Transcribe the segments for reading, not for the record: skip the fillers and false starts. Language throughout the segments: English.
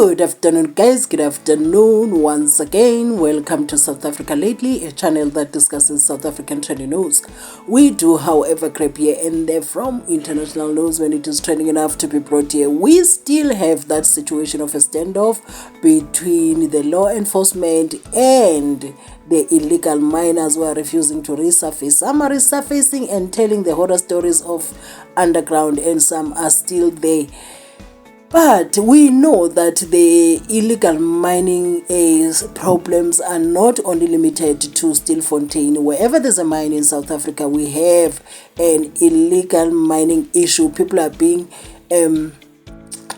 Good afternoon, guys. Good afternoon once again. Welcome to South Africa Lately, a channel that discusses South African trending news. We do, however, grab here and there from international news when it is trending enough to be brought here. We still have that situation of a standoff between the law enforcement and the illegal miners who are refusing to resurface. Some are resurfacing and telling the horror stories of underground, and some are still there. But we know that the illegal mining problems are not only limited to Stilfontein. Wherever there's a mine in South Africa, we have an illegal mining issue. People are being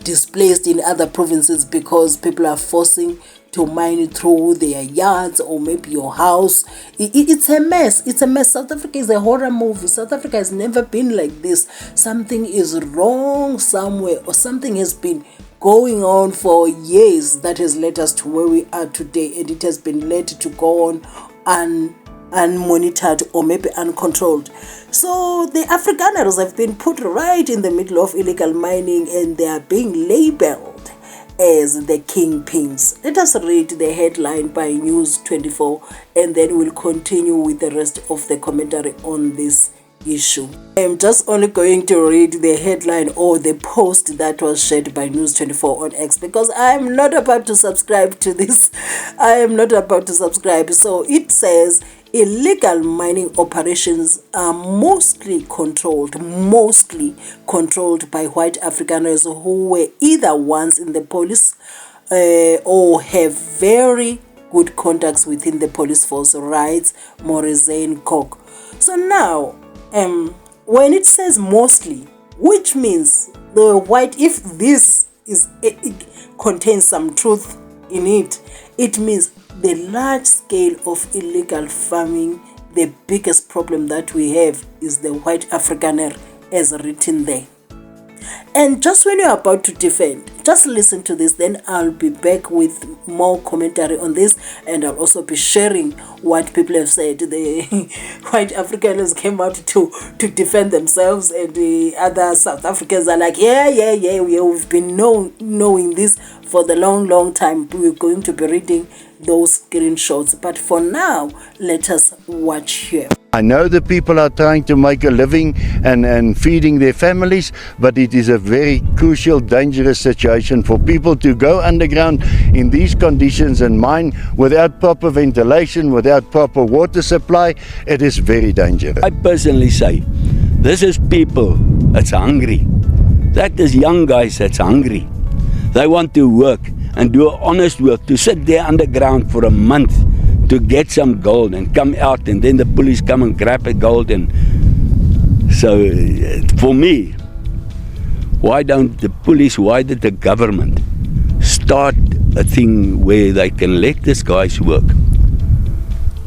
displaced in other provinces because people are forcing to mine through their yards or maybe your house. It's a mess. It's a mess. South Africa is a horror movie. South Africa has never been like this. Something is wrong somewhere, or something has been going on for years that has led us to where we are today, and it has been led to go on unmonitored or maybe uncontrolled. So the Afrikaners have been put right in the middle of illegal mining, and they are being labeled as the Kingpins. Let us read the headline by News 24, and then we'll continue with the rest of the commentary on this issue. I'm just only going to read the headline or the post that was shared by News 24 on X, because I'm not about to subscribe to this. I am not about to subscribe. So it says, illegal mining operations are mostly controlled by white Afrikaners who were either once in the police or have very good contacts within the police force, writes Morrison Cook. So now, when it says mostly, which means the white, if this is it contains some truth in it, it means the large scale of illegal farming, the biggest problem that we have is the white Afrikaner, as written there. And just when you're about to defend, just listen to this, then I'll be back with more commentary on this, and I'll also be sharing what people have said. The white Afrikaners came out to defend themselves, and the other South Africans are like, we've been knowing this for the long time. We're going to be reading those screenshots, but for now, let us watch here. I know the people are trying to make a living and feeding their families, but it is a very crucial, dangerous situation for people to go underground in these conditions and mine without proper ventilation, without proper water supply. It is very dangerous. I personally say, this is people that's hungry. That is young guys that's hungry. They want to work and do honest work, to sit there underground for a month to get some gold and come out, and then the police come and grab the gold. And so for me, why don't the police, why did the government start a thing where they can let these guys work?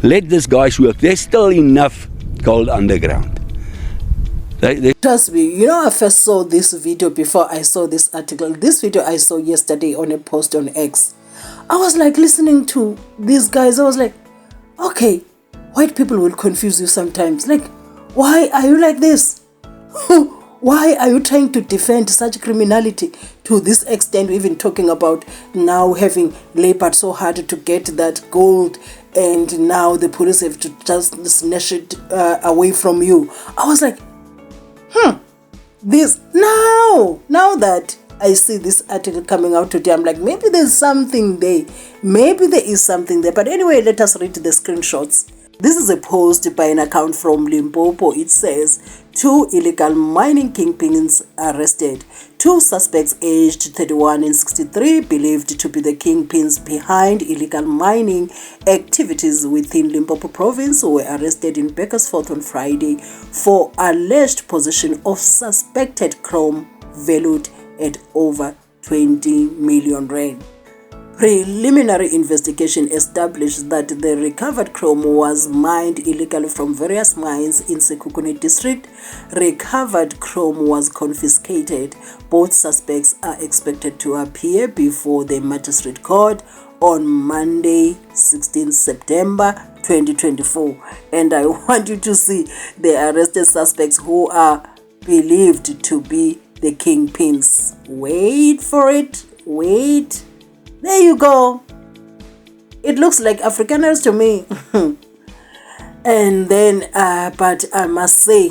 Let these guys work. There's still enough gold underground. Trust me, I first saw this video before I saw this article. This video I saw yesterday on a post on X. I was like listening to these guys. I was like, okay, white people will confuse you sometimes. Like, why are you like this? Why are you trying to defend such criminality to this extent? We're even talking about now having labored so hard to get that gold, and now the police have to just snatch it away from you. I was like, this now that I see this article coming out today, I'm like, maybe there's something there. Maybe there is something there. But anyway, let us read the screenshots. This is a post by an account from Limpopo. It says, 2 illegal mining kingpins arrested. 2 suspects aged 31 and 63, believed to be the kingpins behind illegal mining activities within Limpopo province, were arrested in Bakersford on Friday for alleged possession of suspected chrome valued at over 20 million rand. Preliminary investigation established that the recovered chrome was mined illegally from various mines in Sekhukhune district. Recovered chrome was confiscated. Both suspects are expected to appear before the magistrate court on Monday, 16 September 2024. And I want you to see the arrested suspects who are believed to be the kingpins. Wait for it. Wait. There you go. It looks like Afrikaners to me. And then, but I must say,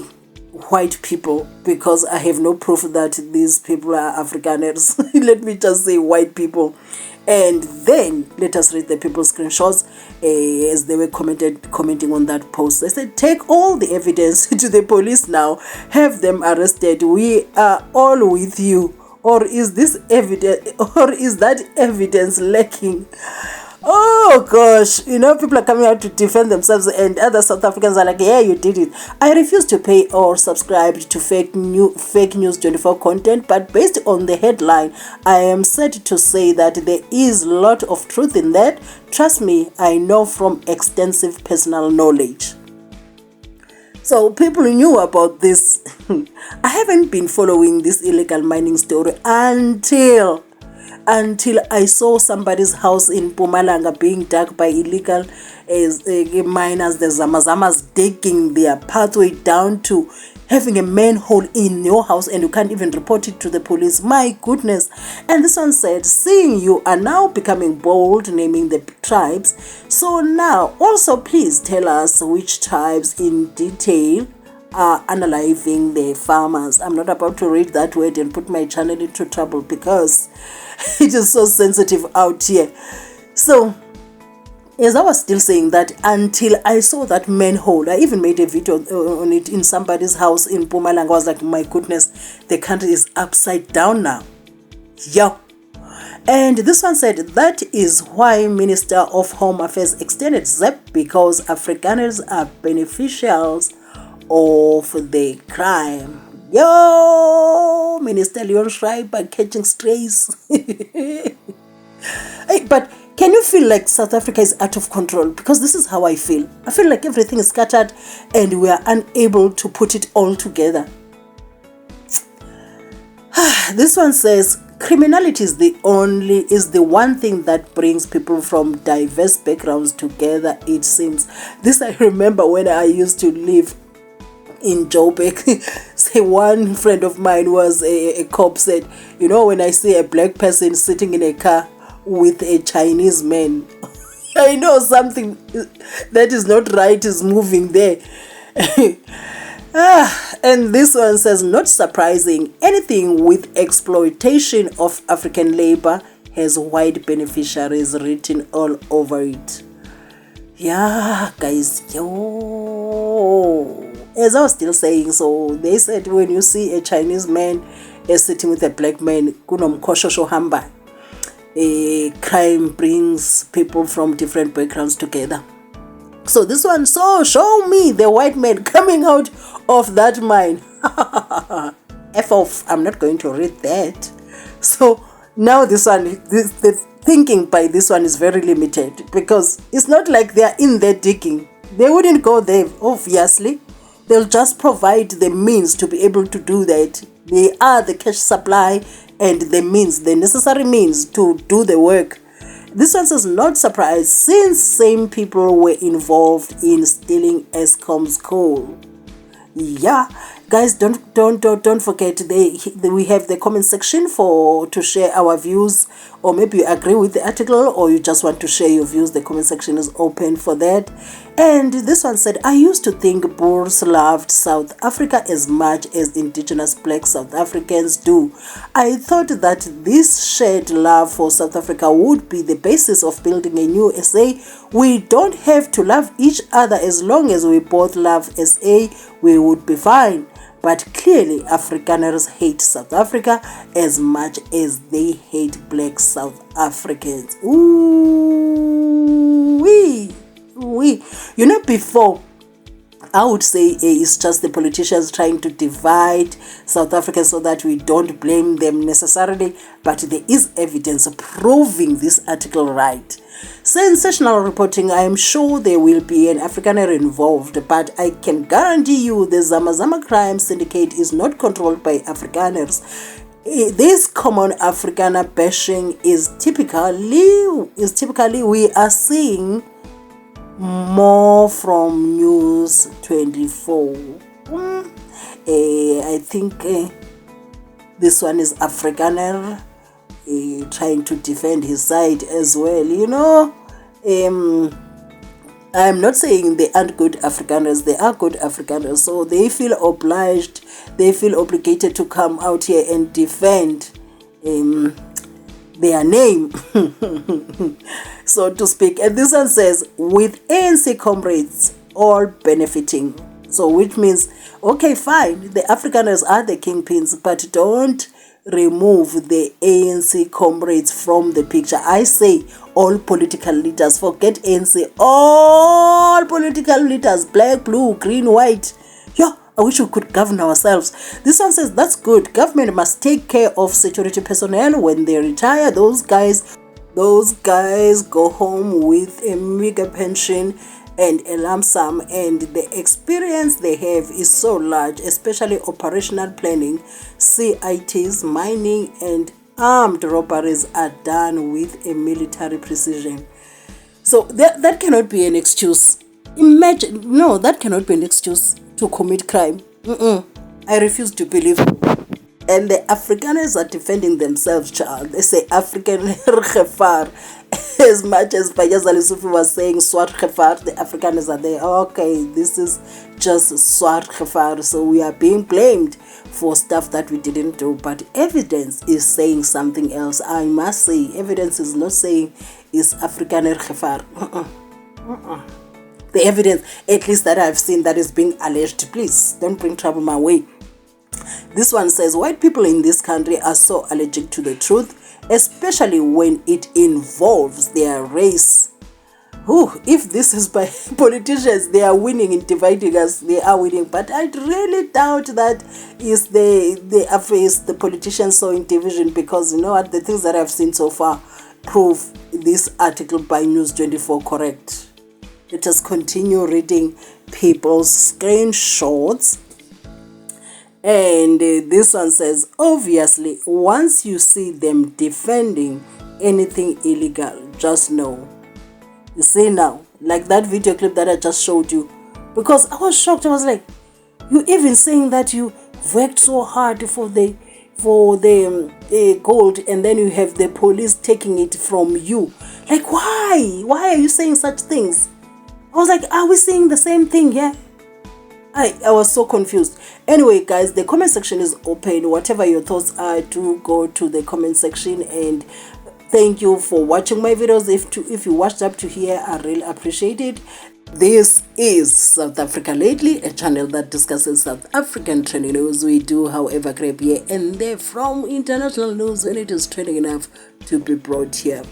white people, because I have no proof that these people are Afrikaners. Let me just say white people. And then let us read the people's screenshots as they were commenting on that post. They said, take all the evidence to the police now, have them arrested. We are all with you. Or is this evidence, or is that evidence lacking? Oh gosh, you know, people are coming out to defend themselves, and other South Africans are like, yeah, you did it. I refuse to pay or subscribe to fake news 24 content, but based on the headline, I am sad to say that there is a lot of truth in that. Trust me, I know from extensive personal knowledge. So people knew about this. I haven't been following this illegal mining story until I saw somebody's house in Mpumalanga being dug by illegal miners, the Zamazamas, digging their pathway down to having a manhole in your house, and you can't even report it to the police. My goodness. And this one said, seeing you are now becoming bold, naming the tribes. So now also please tell us which tribes in detail are analyzing the farmers. I'm not about to read that word and put my channel into trouble because it is so sensitive out here. So as I was still saying that, until I saw that manhole, I even made a video on it in somebody's house in Mpumalanga. I was like, my goodness, the country is upside down now. Yeah. And this one said, that is why Minister of Home Affairs extended ZEP, because Afrikaners are beneficiaries of the crime. Yo, Minister Leon Schreiber catching strays. Hey, but can you feel like South Africa is out of control? Because this is how I feel. I feel like everything is scattered and we are unable to put it all together. This one says, criminality is the one thing that brings people from diverse backgrounds together, it seems. This I remember when I used to live in Joburg. Say one friend of mine was a cop, said, you know, when I see a black person sitting in a car with a Chinese man, I know something that is not right is moving there. And this one says, not surprising, anything with exploitation of African labor has white beneficiaries written all over it. Yeah, guys, yo. As I was still saying, so they said when you see a Chinese man sitting with a black man, kunomkoshosho hamba. Crime brings people from different backgrounds together. So this one, so show me the white man coming out of that mine. F off, I'm not going to read that. So now this one, the thinking by this one is very limited, because it's not like they are in there digging. They wouldn't go there, obviously. They'll just provide the means to be able to do that. They are the cash supply and the means, the necessary means to do the work. This one says, not surprised, since same people were involved in stealing Eskom's coal. Yeah, guys, don't forget, we have the comment section to share our views, or maybe you agree with the article or you just want to share your views. The comment section is open for that. And this one said, I used to think Boers loved South Africa as much as indigenous black South Africans do. I thought that this shared love for South Africa would be the basis of building a new SA. We don't have to love each other. As long as we both love SA, we would be fine. But clearly, Afrikaners hate South Africa as much as they hate black South Africans. Ooh, wee. You know, before, I would say it's just the politicians trying to divide South Africa so that we don't blame them necessarily, but there is evidence proving this article right. Sensational reporting. I am sure there will be an Afrikaner involved, but I can guarantee you the Zamazama crime syndicate is not controlled by Afrikaners. This common Afrikaner bashing is typically we are seeing more from News 24. I think this one is Afrikaner trying to defend his side as well. You know, I'm not saying they aren't good Afrikaners. They are good Afrikaners. So they feel obliged, they feel obligated to come out here and defend their name, so to speak. And this one says, with ANC comrades all benefiting. So which means, okay, fine, the Afrikaners are the kingpins, but don't remove the ANC comrades from the picture. I say all political leaders, forget ANC, all political leaders, black, blue, green, white. Yeah, I wish we could govern ourselves. This one says, that's good. Government must take care of security personnel when they retire. Those guys go home with a meager pension and a lump sum, and the experience they have is so large, especially operational planning, CITs, mining, and armed robberies are done with a military precision. So that cannot be an excuse. Imagine, no, that cannot be an excuse to commit crime. I refuse to believe. And the Afrikaners are defending themselves, child. They say African Khefar. As much as Payazali Sufi was saying Swart Khefar, the Afrikaners are there. Okay, this is just Swart Khefar. So we are being blamed for stuff that we didn't do. But evidence is saying something else. I must say, evidence is not saying it's Afrikaner Khefar. The evidence, at least that I've seen, that is being alleged. Please, don't bring trouble my way. This one says, white people in this country are so allergic to the truth, especially when it involves their race. If this is by politicians, they are winning in dividing us, they are winning. But I really doubt that is the politicians so in division, because you know what, the things that I've seen so far prove this article by News 24 correct. Let us continue reading people's screenshots. And this one says, obviously, once you see them defending anything illegal, just know. You see now, like that video clip that I just showed you. Because I was shocked. I was like, you even saying that you worked so hard for the gold, and then you have the police taking it from you. Like, why? Why are you saying such things? I was like, are we saying the same thing? Yeah. I was so confused. Anyway, guys, the comment section is open. Whatever your thoughts are, do go to the comment section. And thank you for watching my videos. If you watched up to here, I really appreciate it. This is South Africa Lately, a channel that discusses South African trending news. We do, however, grab here and there from international news when it is trending enough to be brought here.